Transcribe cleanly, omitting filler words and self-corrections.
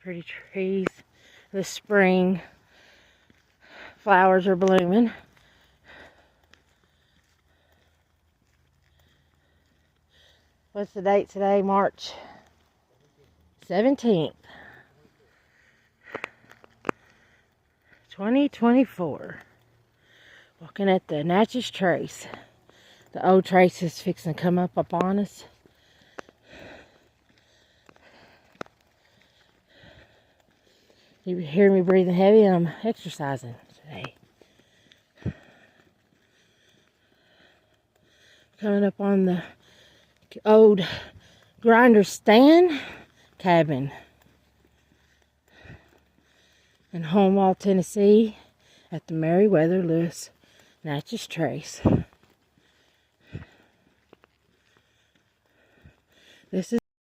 Pretty trees. The spring flowers are blooming. What's the date today? March 17th, 2024. Walking at the Natchez Trace. The old trace is fixing to come up on us. You hear me breathing heavy, and I'm exercising today. Coming up on the old grinder stand cabin in Homewall, Tennessee, at the Meriwether Natchez Trace. This is